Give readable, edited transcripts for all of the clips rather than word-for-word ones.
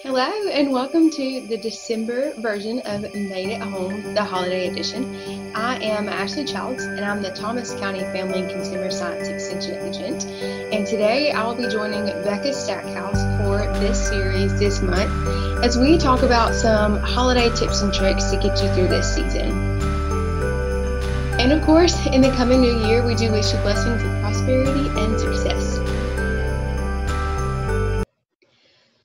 Hello and welcome to the December version of Made at Home, the holiday edition. I am Ashley Childs and I'm the Thomas County Family and Consumer Science Extension Agent. And today I will be joining Becca Stackhouse for this series this month as we talk about some holiday tips and tricks to get you through this season. And of course, in the coming new year, we do wish you blessings of prosperity and success.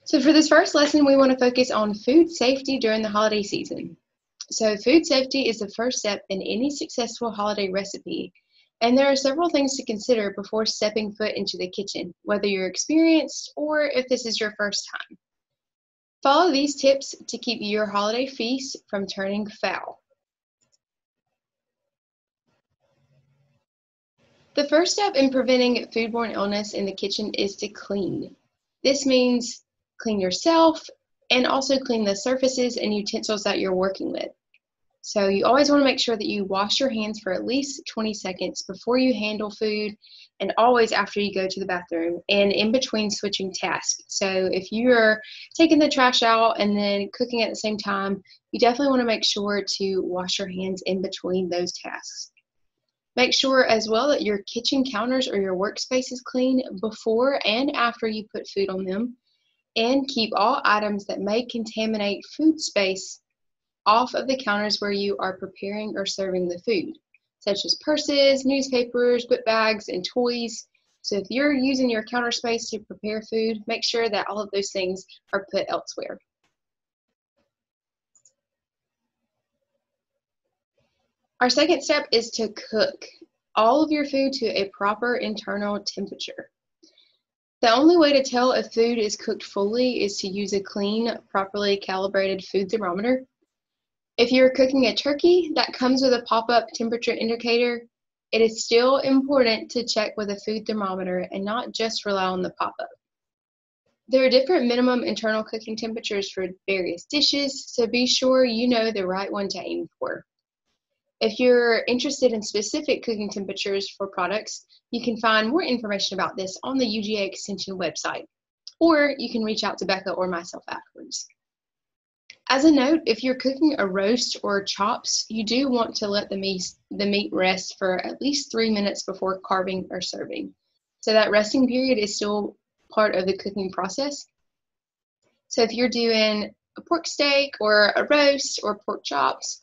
So for this first lesson, we want to focus on food safety during the holiday season. So food safety is the first step in any successful holiday recipe, and there are several things to consider before stepping foot into the kitchen, whether you're experienced or if this is your first time. Follow these tips to keep your holiday feast from turning foul. The first step in preventing foodborne illness in the kitchen is to clean. This means clean yourself and also clean the surfaces and utensils that you're working with. So you always want to make sure that you wash your hands for at least 20 seconds before you handle food and always after you go to the bathroom and in between switching tasks. So if you're taking the trash out and then cooking at the same time, you definitely want to make sure to wash your hands in between those tasks. Make sure as well that your kitchen counters or your workspace is clean before and after you put food on them. And keep all items that may contaminate food space off of the counters where you are preparing or serving the food, such as purses, newspapers, book bags, and toys. So if you're using your counter space to prepare food, make sure that all of those things are put elsewhere. Our second step is to cook all of your food to a proper internal temperature. The only way to tell if food is cooked fully is to use a clean, properly calibrated food thermometer. If you're cooking a turkey that comes with a pop-up temperature indicator, it is still important to check with a food thermometer and not just rely on the pop-up. There are different minimum internal cooking temperatures for various dishes, so be sure you know the right one to aim for. If you're interested in specific cooking temperatures for products, you can find more information about this on the UGA Extension website, or you can reach out to Becca or myself afterwards. As a note, if you're cooking a roast or chops, you do want to let the meat rest for at least 3 minutes before carving or serving. So that resting period is still part of the cooking process. So if you're doing a pork steak or a roast or pork chops,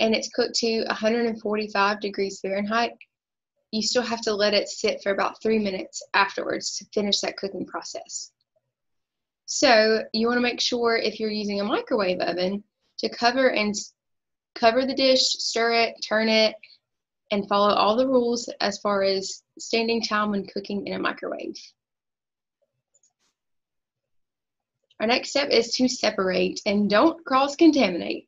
and it's cooked to 145 degrees Fahrenheit, you still have to let it sit for about 3 minutes afterwards to finish that cooking process. So you want to make sure if you're using a microwave oven to cover the dish, stir it, turn it, and follow all the rules as far as standing time when cooking in a microwave. Our next step is to separate and don't cross-contaminate.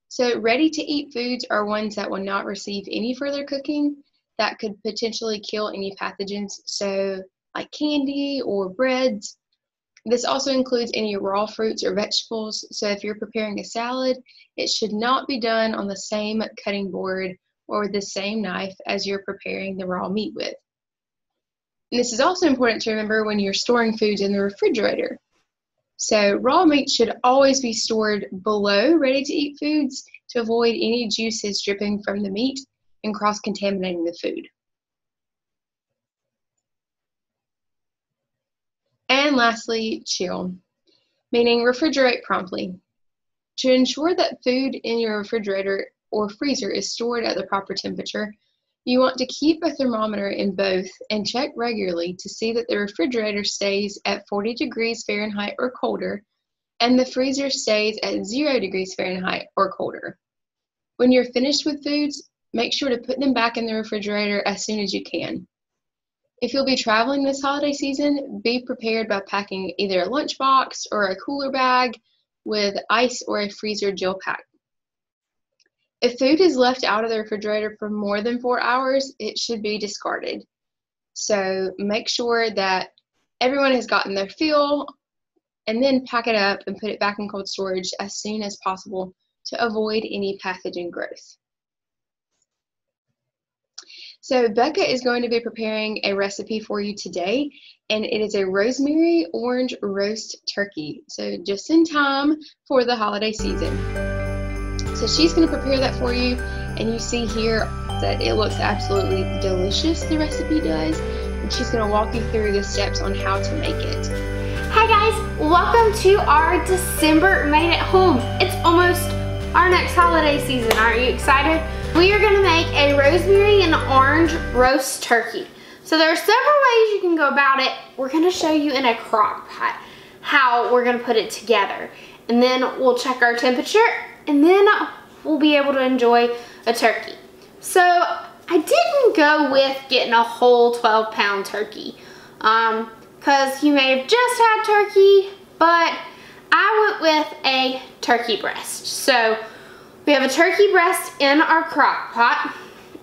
So ready-to-eat foods are ones that will not receive any further cooking that could potentially kill any pathogens, so like candy or breads. This also includes any raw fruits or vegetables, so if you're preparing a salad, it should not be done on the same cutting board or with the same knife as you're preparing the raw meat with. And this is also important to remember when you're storing foods in the refrigerator. So raw meat should always be stored below ready-to-eat foods to avoid any juices dripping from the meat and cross-contaminating the food. And lastly, chill, meaning refrigerate promptly. To ensure that food in your refrigerator or freezer is stored at the proper temperature, you want to keep a thermometer in both and check regularly to see that the refrigerator stays at 40 degrees Fahrenheit or colder and the freezer stays at 0 degrees Fahrenheit or colder. When you're finished with foods, make sure to put them back in the refrigerator as soon as you can. If you'll be traveling this holiday season, be prepared by packing either a lunchbox or a cooler bag with ice or a freezer gel pack. If food is left out of the refrigerator for more than 4 hours, it should be discarded. So make sure that everyone has gotten their fill and then pack it up and put it back in cold storage as soon as possible to avoid any pathogen growth. So Becca is going to be preparing a recipe for you today, and it is a rosemary orange roast turkey. So just in time for the holiday season. So she's going to prepare that for you, and you see here that it looks absolutely delicious, the recipe does, and she's going to walk you through the steps on how to make it. Hi guys, welcome to our December Made at Home. It's almost our next holiday season. Aren't you excited? We are going to make a rosemary and orange roast turkey. So there are several ways you can go about it. We're going to show you in a crock pot how we're going to put it together. And then we'll check our temperature, and then we'll be able to enjoy a turkey. So I didn't go with getting a whole 12-pound turkey because you may have just had turkey, but I went with a turkey breast. So we have a turkey breast in our crock pot,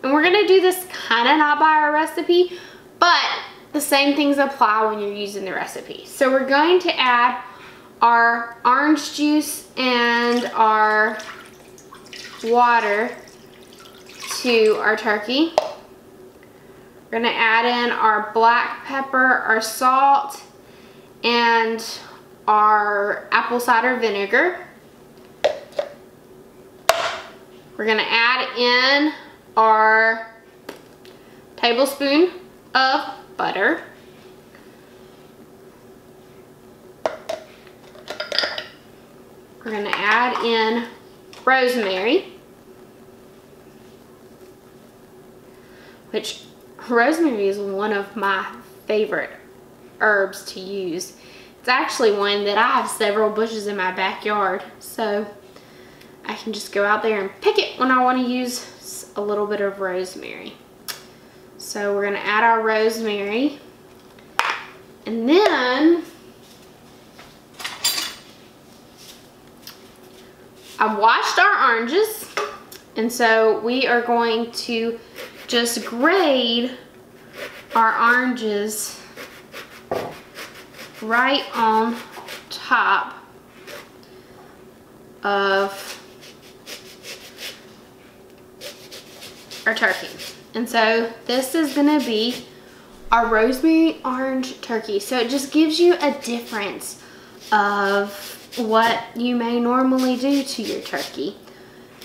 and we're gonna do this kind of not by our recipe, but the same things apply when you're using the recipe. So we're going to add our orange juice and our water to our turkey. We're gonna add in our black pepper, our salt, and our apple cider vinegar. We're gonna add in our tablespoon of butter. We're gonna add in rosemary, which rosemary is one of my favorite herbs to use. It's actually one that I have several bushes in my backyard, so I can just go out there and pick it when I want to use a little bit of rosemary. So we're going to add our rosemary, and then I washed our oranges, and so we are going to just grate our oranges right on top of our turkey. And so this is gonna be our rosemary orange turkey. So it just gives you a difference of what you may normally do to your turkey.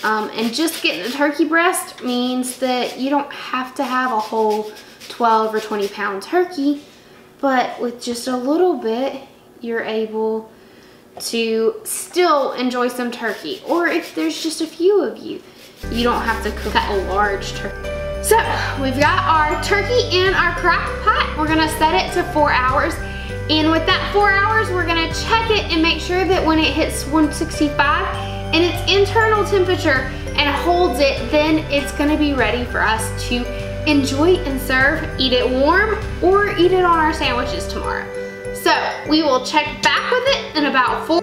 And just getting a turkey breast means that you don't have to have a whole 12 or 20 pound turkey, but with just a little bit, you're able to still enjoy some turkey. Or if there's just a few of you, you don't have to cook a large turkey. So we've got our turkey in our crock pot. We're gonna set it to 4 hours. And with that 4 hours, we're gonna check it and make sure that when it hits 165 and its internal temperature and holds it, then it's gonna be ready for us to enjoy and serve, eat it warm, or eat it on our sandwiches tomorrow. So we will check back with it in about 4.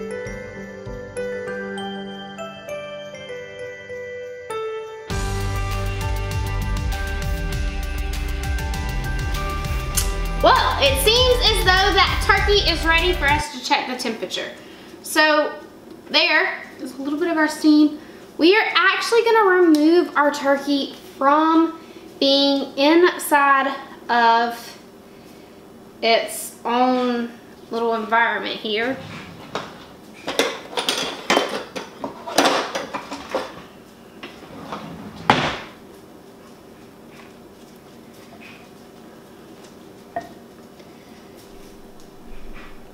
Well, it seems as though that turkey is ready for us to check the temperature. So there's a little bit of our steam. We are actually gonna remove our turkey from being inside of its own little environment here.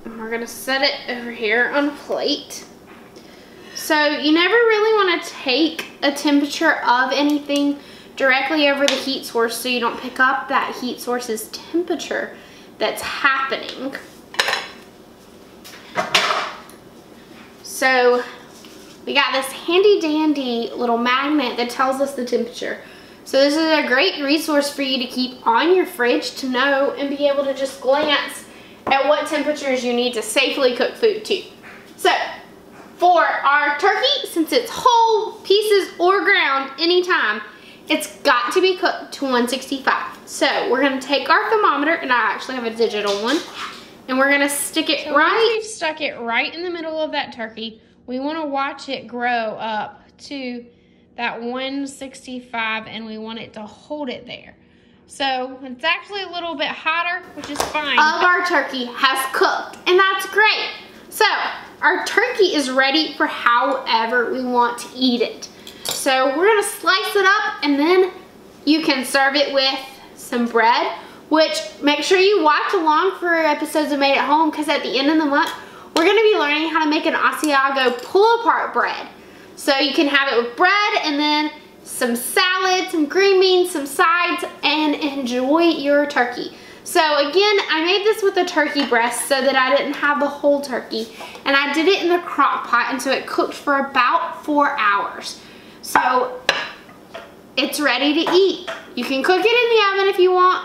And we're gonna set it over here on a plate. So you never really want to take a temperature of anything directly over the heat source so you don't pick up that heat source's temperature that's happening. So we got this handy dandy little magnet that tells us the temperature. So this is a great resource for you to keep on your fridge to know and be able to just glance at what temperatures you need to safely cook food to. So for our turkey, since it's whole, pieces, or ground anytime, it's got to be cooked to 165. So we're gonna take our thermometer, and I actually have a digital one, and we're gonna stick it right. We've stuck it right in the middle of that turkey. We wanna watch it grow up to that 165, and we want it to hold it there. So it's actually a little bit hotter, which is fine. Of our turkey has cooked, and that's great. So our turkey is ready for however we want to eat it. So we're gonna slice it up, and then you can serve it with some bread, which make sure you watch along for episodes of Made at Home, because at the end of the month, we're gonna be learning how to make an Asiago pull-apart bread. So you can have it with bread and then some salad, some green beans, some sides, and enjoy your turkey. So again, I made this with a turkey breast so that I didn't have the whole turkey. And I did it in the crock pot, and so it cooked for about 4 hours. So it's ready to eat. You can cook it in the oven if you want.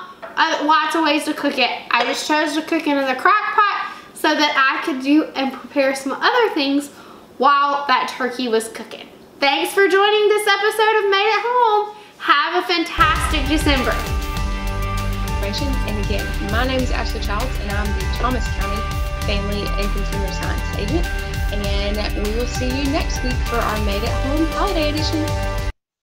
Lots of ways to cook it. I just chose to cook it in the crock pot so that I could do and prepare some other things while that turkey was cooking. Thanks for joining this episode of Made at Home. Have a fantastic December. And again, my name is Ashley Childs, and I'm the Thomas County Family and Consumer Science Agent. And we will see you next week for our Made at Home Holiday Edition.